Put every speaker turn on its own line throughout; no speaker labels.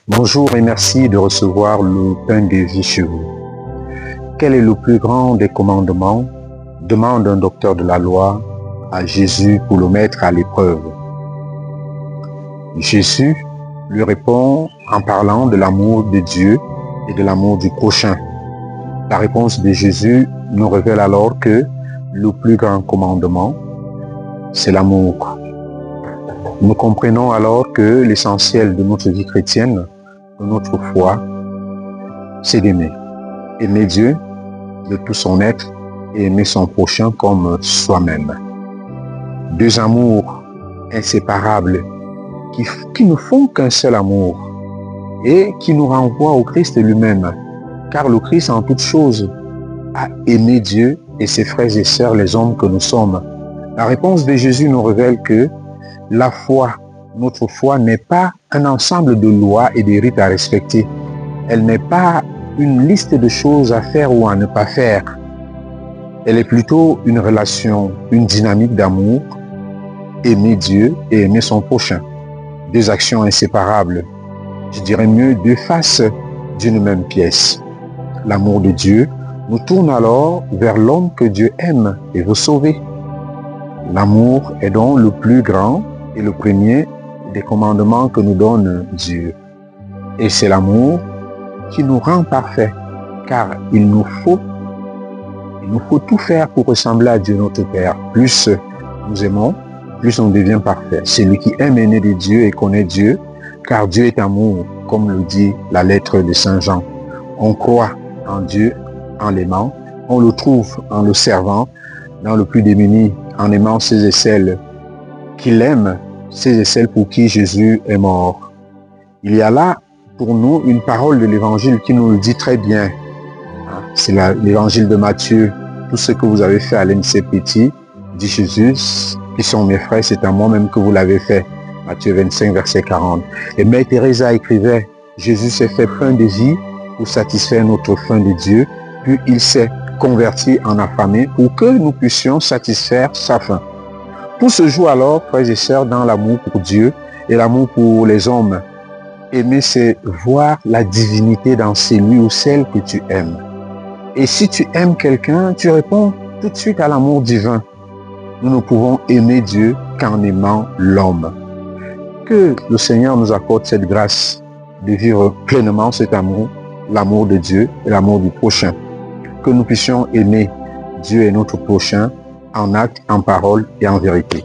Bonjour et merci de recevoir le pain de vie chez vous. Quel est le plus grand des commandements? Demande un docteur de la loi à Jésus pour le mettre à l'épreuve. Jésus lui répond en parlant de l'amour de Dieu et de l'amour du prochain. La réponse de Jésus nous révèle alors que le plus grand commandement, c'est l'amour. Nous comprenons alors que l'essentiel de notre vie chrétienne, de notre foi, c'est d'aimer. Aimer Dieu de tout son être et aimer son prochain comme soi-même. Deux amours inséparables qui ne font qu'un seul amour et qui nous renvoient au Christ lui-même. Car le Christ en toutes choses a aimé Dieu et ses frères et sœurs, les hommes que nous sommes. La réponse de Jésus nous révèle que la foi, notre foi n'est pas un ensemble de lois et de rites à respecter. Elle n'est pas une liste de choses à faire ou à ne pas faire. Elle est plutôt une relation, une dynamique d'amour, aimer Dieu et aimer son prochain. Deux actions inséparables, je dirais mieux deux faces d'une même pièce. L'amour de Dieu nous tourne alors vers l'homme que Dieu aime et veut sauver. L'amour est donc le plus grand et le premier des commandements que nous donne Dieu. Et c'est l'amour qui nous rend parfaits, car il nous faut tout faire pour ressembler à Dieu notre Père. Plus nous aimons, plus on devient parfait. Celui qui aime est né de Dieu et connaît Dieu, car Dieu est amour, comme le dit la lettre de Saint Jean. On croit en Dieu en l'aimant, on le trouve en le servant, dans le plus démuni, en aimant ceux et celles qui l'aiment, ceux et celles pour qui Jésus est mort. Il y a là pour nous une parole de l'évangile qui nous le dit très bien. C'est l'évangile de Matthieu. Tout ce que vous avez fait à l'un de ces petits, dit Jésus, qui sont mes frères, c'est à moi-même que vous l'avez fait. Matthieu 25, verset 40. Et Mère Teresa écrivait, Jésus s'est fait pain de vie pour satisfaire notre faim de Dieu, puis il s'est converti en affamé pour que nous puissions satisfaire sa faim. Tout se joue alors, frères et sœurs, dans l'amour pour Dieu et l'amour pour les hommes. Aimer, c'est voir la divinité dans celui ou celle que tu aimes. Et si tu aimes quelqu'un, tu réponds tout de suite à l'amour divin. Nous ne pouvons aimer Dieu qu'en aimant l'homme. Que le Seigneur nous accorde cette grâce de vivre pleinement cet amour, l'amour de Dieu et l'amour du prochain. Que nous puissions aimer Dieu et notre prochain en acte, en parole et en vérité.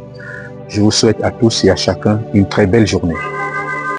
Je vous souhaite à tous et à chacun une très belle journée.